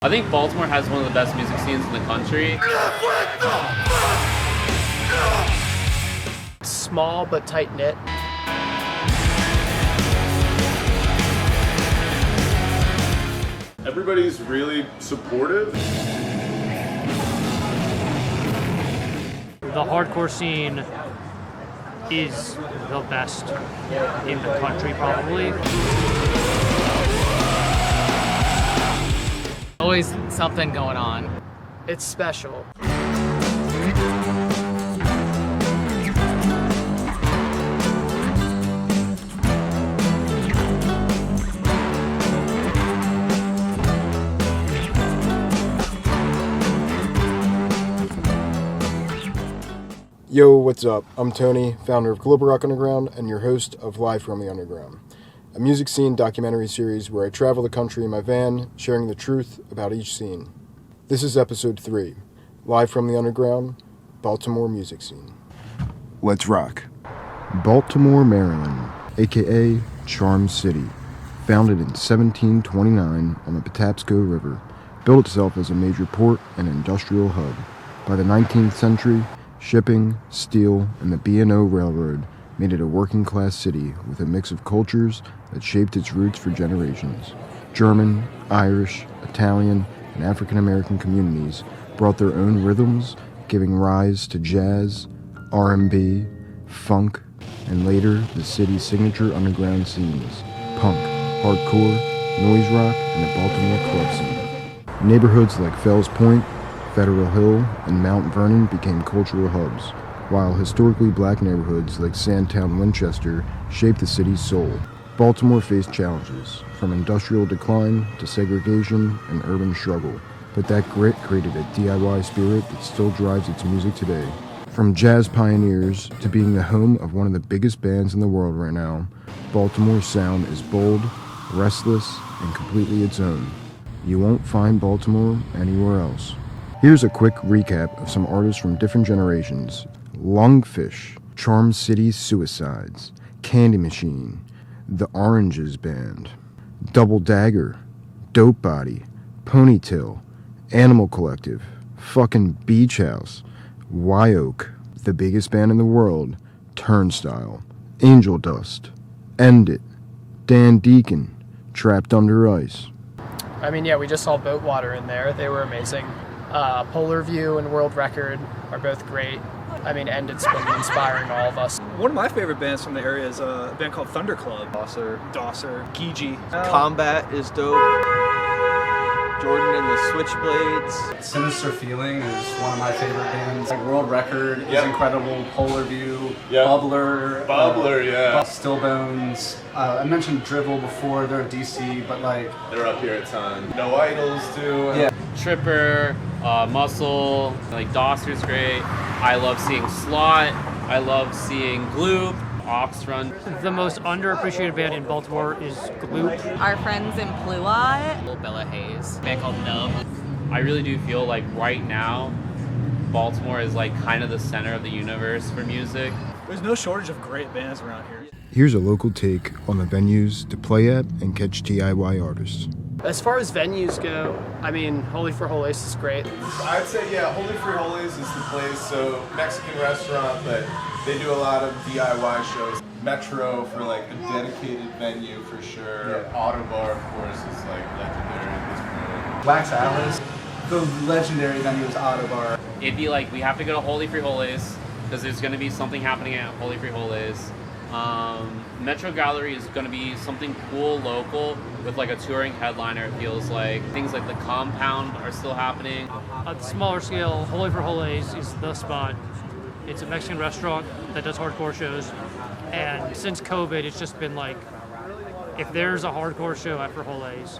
I think Baltimore has one of the best music scenes in the country. Small but tight-knit. Everybody's really supportive. The hardcore scene is the best in the country, probably. Always something going on. It's special. Yo, what's up? I'm Tony, founder of Global Rock Underground and your host of Live from the Underground, a music scene documentary series where I travel the country in my van, sharing the truth about each scene. This is episode 3, Live from the Underground, Baltimore music scene. Let's rock. Baltimore, Maryland, aka Charm City, founded in 1729 on the Patapsco River, built itself as a major port and industrial hub. By the 19th century, shipping, steel, and the B&O Railroad made it a working-class city with a mix of cultures that shaped its roots for generations. German, Irish, Italian, and African-American communities brought their own rhythms, giving rise to jazz, R&B, funk, and later the city's signature underground scenes, punk, hardcore, noise rock, and the Baltimore club scene. Neighborhoods like Fells Point, Federal Hill, and Mount Vernon became cultural hubs, while historically black neighborhoods like Sandtown, Winchester shaped the city's soul. Baltimore faced challenges, from industrial decline to segregation and urban struggle, but that grit created a DIY spirit that still drives its music today. From jazz pioneers to being the home of one of the biggest bands in the world right now, Baltimore's sound is bold, restless, and completely its own. You won't find Baltimore anywhere else. Here's a quick recap of some artists from different generations. Lungfish, Charm City Suicides, Candy Machine, The Oranges Band, Double Dagger, Dope Body, Ponytail, Animal Collective, Fucking Beach House, Wyoke, the biggest band in the world, Turnstile, Angel Dust, End It, Dan Deacon, Trapped Under Ice. I mean, yeah, we just saw Boatwater in there. They were amazing. Polar View and World Record are both great. I mean, and it's been inspiring all of us. One of my favorite bands from the area is a band called Thunder Club. Dosser, Gigi. Combat is dope. Jordan and the Switchblades. Sinister Feeling is one of my favorite bands. Like World Record is incredible. Polar View, Bubbler, Stillbones. I mentioned Drivel before. They're DC, but like They're up here a ton. No Idols too. Yeah. Tripper, Muscle, like Dosser's great. I love seeing Slot. I love seeing Gloop, Oxrun. The most underappreciated band in Baltimore is Gloop. Our friends in Blue Eye. Bella Hayes, a band called Nub. I really do feel like right now, Baltimore is like kind of the center of the universe for music. There's no shortage of great bands around here. Here's a local take on the venues to play at and catch DIY artists. As far as venues go, I mean, Holy for Holies is great. I'd say, Holy Free Holies is the place. So Mexican restaurant, but they do a lot of DIY shows. Metro for like a dedicated venue for sure. Ottobar, of course, is like legendary at this point. Wax Alice. The legendary venue is Ottobar. It'd be like we have to go to Holy Free Holies because there's going to be something happening at Holy Free Holies. Metro Gallery is going to be something cool local with like a touring headliner. It feels like things like the Compound are still happening. On a smaller scale, Holy for Holies is the spot. It's a Mexican restaurant that does hardcore shows, and since COVID, it's just been like, if there's a hardcore show at Frijoles,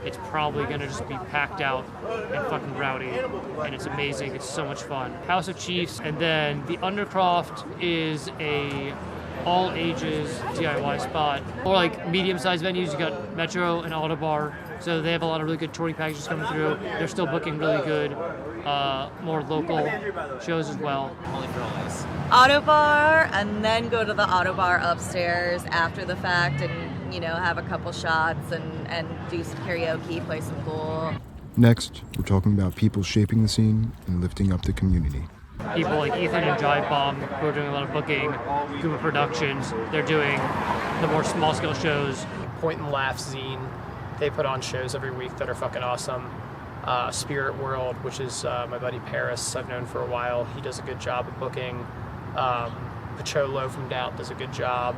it's probably gonna just be packed out and fucking rowdy, and it's amazing. It's so much fun. House of Chiefs, and then the Undercroft is a all ages DIY spot. Or like medium-sized venues, you got Metro and Ottobar, so they have a lot of really good touring packages coming through. They're still booking really good, more local shows as well. Only for always. Ottobar, and then go to the Ottobar upstairs after the fact and, you know, have a couple shots and do some karaoke, play some pool. Next, we're talking about people shaping the scene and lifting up the community. People like Ethan and Jive Bomb, who are doing a lot of booking, Guma Productions, they're doing the more small-scale shows. Point and Laugh Zine, they put on shows every week that are fucking awesome. Spirit World, which is my buddy Paris, I've known for a while. He does a good job of booking. Pacholo from Doubt does a good job.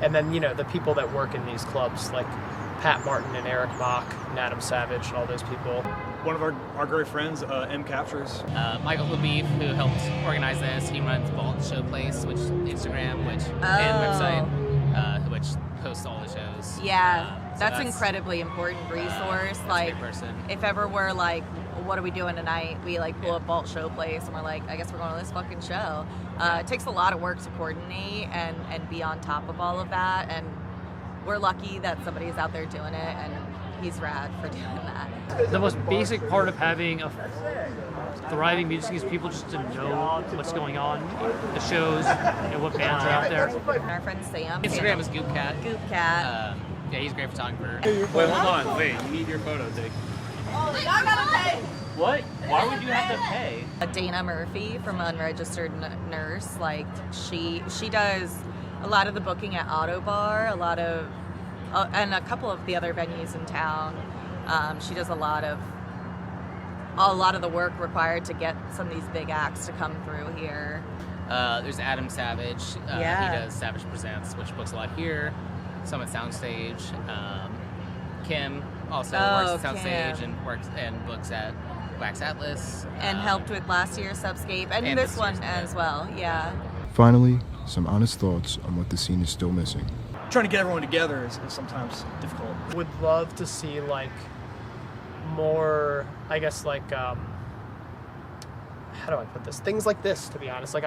And then, you know, the people that work in these clubs, like Pat Martin and Eric Mock and Adam Savage and all those people. One of our great friends, M Captures. Michael Labif, who helped organize this, he runs Vault Showplace, which Instagram, and website, which posts all the shows. Yeah, so that's incredibly important resource. Like, if ever we're like, what are we doing tonight? We like pull up Vault Showplace and we're like, I guess we're going to this fucking show. It takes a lot of work to coordinate and be on top of all of that. And we're lucky that somebody's out there doing it, and he's rad for doing that. The most basic part of having a thriving music scene is people just to know what's going on, the shows, and what bands are out there. Our friend Sam. Instagram is Goopcat. Goopcat. Yeah, he's a great photographer. Wait, hold on. Wait, you need your photo taken. I gotta pay. What? Why would you have to pay? Dana Murphy from Unregistered Nurse, like she does a lot of the booking at Ottobar, and a couple of the other venues in town. She does a lot of the work required to get some of these big acts to come through here. There's Adam Savage. He does Savage Presents, which books a lot here. Some at Soundstage. Kim also works at Soundstage and books at Wax Atlas. And helped with last year's Subscape and this one as well, yeah. Finally, some honest thoughts on what the scene is still missing. Trying to get everyone together is sometimes difficult. Would love to see like more, I guess, like how do I put this? Things like this, to be honest. Like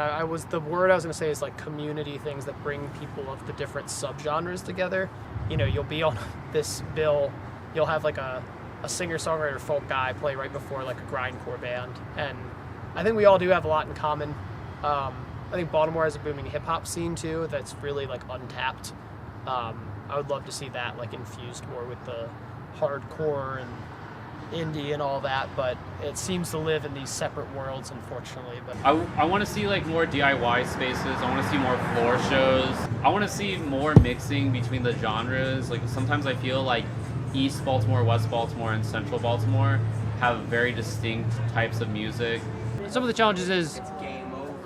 the word I was gonna say is like community things that bring people of the different subgenres together. You know, you'll be on this bill, you'll have like a singer-songwriter folk guy play right before like a grindcore band, and I think we all do have a lot in common. I think Baltimore has a booming hip-hop scene too that's really like untapped. I would love to see that like infused more with the hardcore and indie and all that, but it seems to live in these separate worlds, unfortunately. But I want to see like more DIY spaces. I want to see more floor shows. I want to see more mixing between the genres. Like sometimes I feel like East Baltimore, West Baltimore, and Central Baltimore have very distinct types of music. Some of the challenges is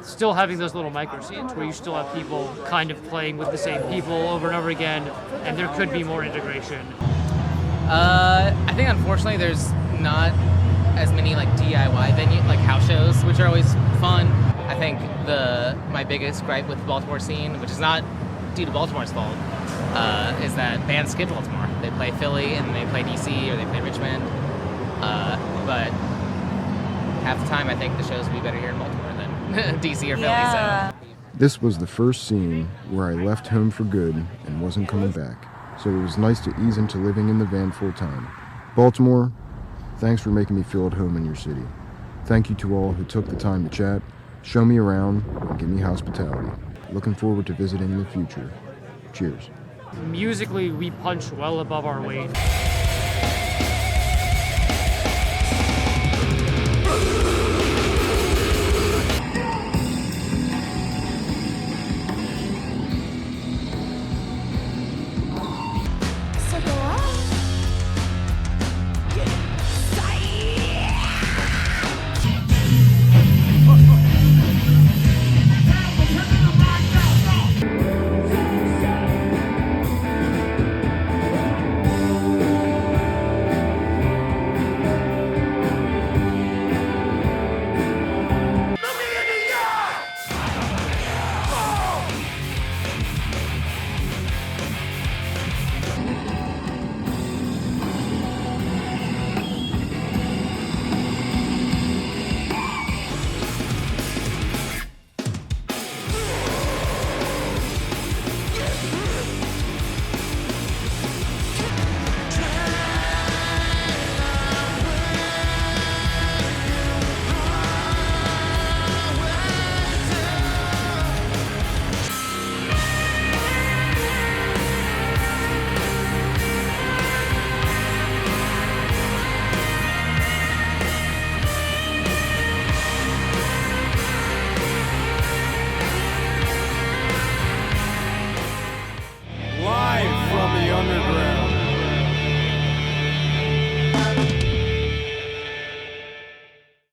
still having those little micro scenes where you still have people kind of playing with the same people over and over again, and there could be more integration. I think unfortunately there's not as many like DIY venue, like house shows, which are always fun. I think my biggest gripe with the Baltimore scene, which is not due to Baltimore's fault, is that bands skip Baltimore. They play Philly and they play DC or they play Richmond, but half the time I think the shows would be better here in Baltimore than DC or Philly. So. This was the first scene where I left home for good and wasn't coming back, so it was nice to ease into living in the van full time. Baltimore, thanks for making me feel at home in your city. Thank you to all who took the time to chat, show me around, and give me hospitality. Looking forward to visiting in the future. Cheers. Musically, we punch well above our weight.